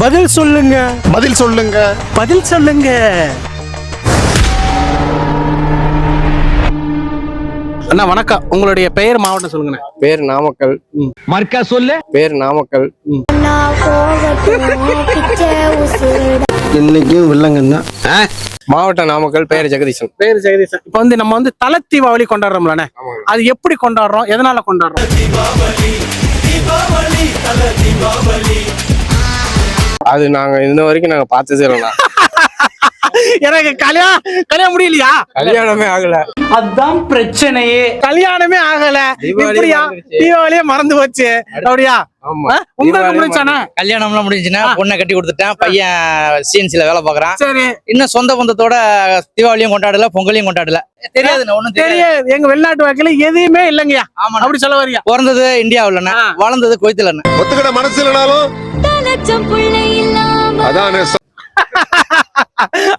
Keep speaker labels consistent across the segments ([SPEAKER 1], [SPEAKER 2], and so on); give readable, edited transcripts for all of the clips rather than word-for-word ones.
[SPEAKER 1] பதில் சொல்லுங்க.
[SPEAKER 2] பதில் சொல்லுங்க.
[SPEAKER 1] பதில் சொல்லுங்க. அண்ணா வணக்கம். உங்களுடைய பெயர் மாவட்டம் சொல்லுங்க.
[SPEAKER 3] பேர் நாமக்கல்.
[SPEAKER 1] மர்க்கா சொல்லு.
[SPEAKER 3] பேர் நாமக்கல்.
[SPEAKER 2] இன்னைக்கும் வில்லங்கன்னா
[SPEAKER 3] மாவட்டம் நாமக்கல். பேர் ஜெகதீசன்.
[SPEAKER 1] பேர் ஜெகதீசன். இப்ப வந்து நம்ம வந்து தல தீபாவளி கொண்டாடுறோம்லண்ணே, அது எப்படி கொண்டாடுறோம், எதனால கொண்டாடுறோம்?
[SPEAKER 3] அது நாங்க இன்ன வரைக்கும் நாங்க பார்த்ததே இல்லைண்ணா.
[SPEAKER 1] எனக்கு கல்யாணம் முடியலையா?
[SPEAKER 3] கல்யாணமே ஆகல.
[SPEAKER 1] அதான் பிரச்சனையே. கல்யாணமே ஆகல. இப்படியா? தீபாவளியே மறந்து போச்சு. அப்படியா? உங்களுக்கு முடிச்சானா?
[SPEAKER 4] கல்யாணம்லாம் முடிஞ்சுன்னா பொண்ணை கட்டி கொடுத்துட்டேன். பையன் சிஎன்சில வேலை பாக்குறான்.
[SPEAKER 1] சரி.
[SPEAKER 4] இன்னும் சொந்த பந்தத்தோட தீபாவளியும் கொண்டாடல, பொங்கலையும் கொண்டாடல. தெரியாது, ஒண்ணும் தெரியாது.
[SPEAKER 1] எங்க வெளிநாட்டு வாக்கில எதுவுமே இல்லைங்கயா. ஆமா, அப்படி சொல்ல வரியா?
[SPEAKER 4] பிறந்தது இந்தியாவுல, வளர்ந்தது குவைத்துல.
[SPEAKER 2] ஒத்துக்கிட மனசு இல்லனாலும் அதானே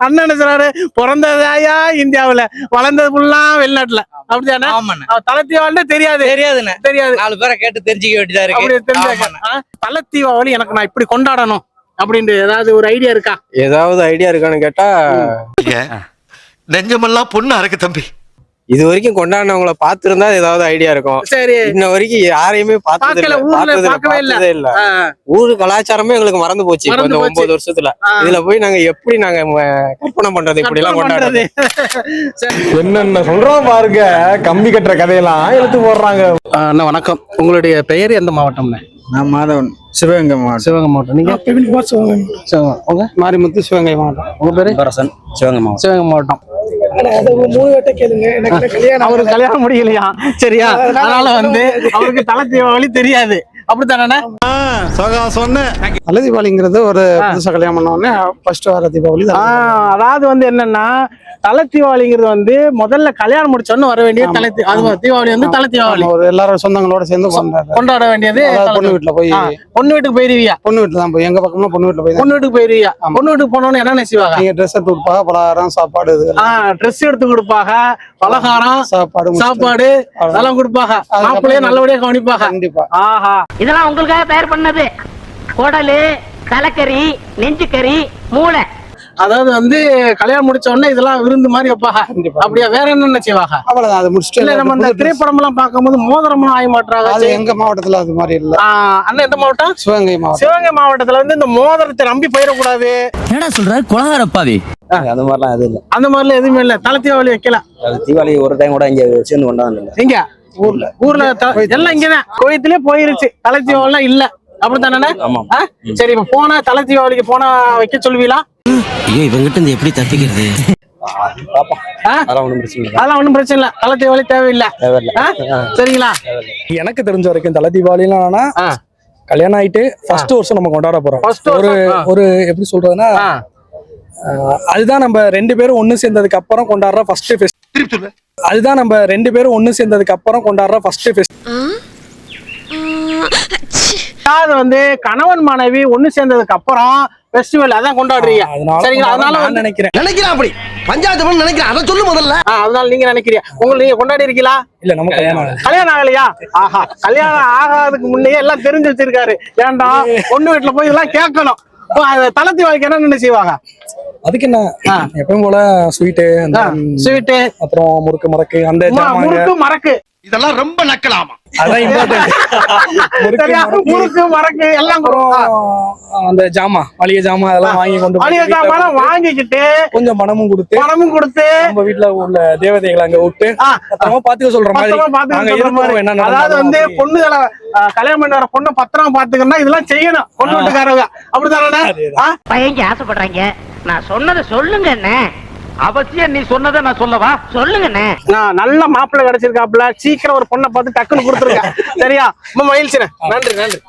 [SPEAKER 1] அண்ணன் சொல்றாரு, பிறந்ததாயா இந்தியாவுல, வளர்ந்தது ஃபுல்லா வெளிநாட்டுல. அப்படிதானே? தல தீபாவளி தெரியாதுன்னு தெரியாது.
[SPEAKER 4] 4 பேரை கேட்டு தெரிஞ்சுக்க வேண்டியதா இருக்கு.
[SPEAKER 1] தல தீபாவளி எனக்கு நான் இப்படி கொண்டாடணும் அப்படின்ட்டு ஏதாவது ஒரு ஐடியா இருக்கா?
[SPEAKER 3] ஏதாவது ஐடியா இருக்கான்னு கேட்டா,
[SPEAKER 2] நெஞ்சமெல்லாம் பொண்ணு அறக்கு தம்பி.
[SPEAKER 3] இது வரைக்கும் கொண்டாடினவங்கள பாத்துருந்தா ஏதாவது ஐடியா இருக்கும்.
[SPEAKER 1] சரி.
[SPEAKER 3] இன்ன வரைக்கும் யாரையுமே பார்த்ததே இல்ல. ஊரு கலாச்சாரமே எங்களுக்கு மறந்து போச்சு இந்த 9 வருஷத்துல. இதுல போய் நாங்க எப்படி நாங்க கற்பனை பண்றது, இப்படி எல்லாம் கொண்டாடுறது?
[SPEAKER 5] என்னென்ன சொல்றோம் பாருங்க. கம்பி கட்டுற கதையெல்லாம் எடுத்து போடுறாங்க.
[SPEAKER 1] அண்ணா வணக்கம். உங்களுடைய பெயர் எந்த மாவட்டம்ண்ணே?
[SPEAKER 5] நான் மாதவன், சிவகங்கை மாவட்டம்.
[SPEAKER 1] சிவகங்கை மாவட்டம். நீங்க? உங்க மாரிமுத்து, சிவகங்கை மாவட்டம். உங்க பேரு?
[SPEAKER 4] பரசன், சிவகங்கை மாவட்டம்.
[SPEAKER 1] சிவகங்கை மாவட்டம். அவருக்கு கல்யாணம் முடியலையா? சரியா? அதனால வந்து அவருக்கு தல தீபாவளி தெரியாது. அப்படித்தானே?
[SPEAKER 6] தல தீபாவளிங்கிறது ஒரு புதுசா கல்யாணம் பண்ண உடனே ஃபர்ஸ்ட் வர தீபாவளி.
[SPEAKER 1] அதாவது வந்து என்னன்னா, தல தீபாவளிங்கிறது வந்து முதல்ல கல்யாணம் முடிச்சோன்னு வர வேண்டிய தல தீபாவளி வந்து தல தீபாவளி.
[SPEAKER 6] ஒரு எல்லாரும் சொந்தங்களோட சேர்ந்து
[SPEAKER 1] கொண்டாட வேண்டியது.
[SPEAKER 6] பொண்ணு வீட்டுல போய்
[SPEAKER 1] பொண்ணு வீட்டுக்கு போயிருவியா?
[SPEAKER 6] பொண்ணு வீட்டுல தான் போய் எங்க பக்கம்னா பொண்ணு வீட்டுல போய்
[SPEAKER 1] பொண்ணு வீட்டுக்கு போயிருவியா? பொண்ணு வீட்டுக்கு போனோன்னு என்ன செய்வாங்க?
[SPEAKER 6] நீங்க ட்ரெஸ் எடுத்து கொடுப்பாங்க, பலகாரம், சாப்பாடு.
[SPEAKER 1] ட்ரெஸ் எடுத்து கொடுப்பாங்க, பலகாரம், சாப்பாடு அதெல்லாம் கொடுப்பாங்க. மாப்பிள்ளைய நல்லபடியா கவனிப்பாங்க.
[SPEAKER 6] கண்டிப்பா.
[SPEAKER 1] ஆஹா,
[SPEAKER 7] இதெல்லாம் உங்களுக்காக தயார் பண்ணது. குடலு, தலைக்கறி, நெஞ்சுக்கறி, மூளை.
[SPEAKER 1] அதாவது வந்து கல்யாணம் முடிச்ச உடனே இதெல்லாம் விருந்து மாதிரி வைப்பாங்க. அப்படியா? வேற என்ன செய்வாங்க?
[SPEAKER 6] அவ்வளவுதான். அது முடிச்சுட்டு
[SPEAKER 1] இல்ல, நம்ம இந்த திரைப்படம் எல்லாம் பார்க்கும்போது மோதிரம்லாம் ஆகி மாட்டாங்க.
[SPEAKER 6] அது எங்க மாவட்டத்துல அது மாதிரி இல்ல.
[SPEAKER 1] அண்ணன் எந்த மாவட்டம்?
[SPEAKER 6] சிவகங்கை மாவட்டம்.
[SPEAKER 1] சிவகங்கை மாவட்டத்துல வந்து இந்த மோதிரத்தை நம்பி போயிடக்கூடாது.
[SPEAKER 4] என்னடா சொல்ற? குலகாரப்பாவி.
[SPEAKER 3] அந்த மாதிரிலாம் எதுவும் இல்ல.
[SPEAKER 1] அந்த மாதிரிலாம் எதுவுமே இல்ல. தல தீபாவளி வைக்கல.
[SPEAKER 3] தீபாவளி ஒரு டைம் கூட இங்க சேர்ந்து கொண்டாடல.
[SPEAKER 1] இங்க ஊர்ல எல்லாம் இங்கதான் கோயத்திலே போயிருச்சு. தல தீபாவளி இல்ல. அப்படித்தானே? சரி, இப்ப போனா தல தீபாவளிக்கு போனா வைக்க சொல்லுவீங்களா?
[SPEAKER 4] ஐயோ, இவங்கிட்ட இருந்து எப்படி தப்பிக்கிறது?
[SPEAKER 1] அதெல்லாம் ஒண்ணும் பிரச்சனை இல்ல. தல தீபாவளி தேவையில்லை. சரிங்களா?
[SPEAKER 5] எனக்கு தெரிஞ்ச வரைக்கும் தல தீபாவளிலாம் கல்யாணம் ஆயிட்டு ஃபர்ஸ்ட் வருஷம் நம்ம கொண்டாட போறோம். ஒரு எப்படி சொல்றதுன்னா, அதுதான் நம்ம 2 பேரும் ஒண்ணு சேர்ந்ததுக்கு அப்புறம் கொண்டாடுற ஃபர்ஸ்ட் ஃபெஸ்டிவல். அதுதான் நம்ம 2 பேரும் ஒண்ணு சேர்ந்ததுக்கு அப்புறம் கொண்டாடுற ஃபர்ஸ்ட் ஃபெஸ்டிவல்.
[SPEAKER 1] அது வந்து கணவன் மனைவி ஒண்ணு சேர்ந்ததுக்கு அப்புறம் ஃபெஸ்டிவல் அதான் கொண்டாடுறீங்க. சரிங்களா? அதனால
[SPEAKER 5] நான் நினைக்கிறேன்
[SPEAKER 2] அப்படி பஞ்சாயத்து நினைக்கிறேன். அதை சொல்லு முதல்ல.
[SPEAKER 1] அதனால நீங்க நினைக்கிறீங்க. நீங்க கொண்டாடி இருக்கீங்களா?
[SPEAKER 5] இல்ல, நம்ம
[SPEAKER 1] கல்யாணம் ஆகலையா? ஆஹா, கல்யாணம் ஆகாததுக்கு முன்னே எல்லாம் தெரிஞ்சு வச்சிருக்காரு. ஏன்டா பொண்ணு வீட்டுல போய் இதெல்லாம் கேட்கணும். தல தீபாவளிக்கு என்ன செய்வாங்க?
[SPEAKER 5] அதுக்கு என்ன, எப்பவும் போல ஸ்வீட்டு, அப்புறம் முறுக்கு மரக்கு, அந்த
[SPEAKER 1] முறுக்கு மரக்கு
[SPEAKER 2] இதெல்லாம் ரொம்ப நக்கலாமா?
[SPEAKER 5] அதான் இம்பார்ட்டன்ட்.
[SPEAKER 1] முறுக்கு மரக்கு எல்லாம்
[SPEAKER 5] அந்த ஜாமா, மளிகை ஜாமா அதெல்லாம் வாங்கி கொண்டு
[SPEAKER 1] வாங்கிக்கிட்டு
[SPEAKER 5] கொஞ்சம் பணமும் கொடுத்து நம்ம வீட்டுல உள்ள தேவதைகளை அங்க விட்டு அப்புறமா பாத்துக்க சொல்ற மாதிரி.
[SPEAKER 1] அதாவது வந்து பொண்ணுகளை கல்யாணம் பண்ணி வர பொண்ணு பத்திரமா பாத்துக்கணும். இதெல்லாம் செய்யணும் பொண்ணு வீட்டுக்காரங்க. அப்படித்தானே?
[SPEAKER 7] பையங்க ஆசைப்படுறாங்க. நான் சொன்னதை சொல்லுங்க. என்ன
[SPEAKER 4] அவசியம் நீ சொன்னதை நான் சொல்லவா?
[SPEAKER 7] சொல்லுங்க.
[SPEAKER 1] நல்ல மாப்பிள்ளை கிடைச்சிருக்காப்புல. சீக்கிரம் ஒரு பொண்ணை பார்த்து டக்குன்னு கொடுத்துருங்க. சரியா? ரொம்ப மகிழ்ச்சி. நன்றி.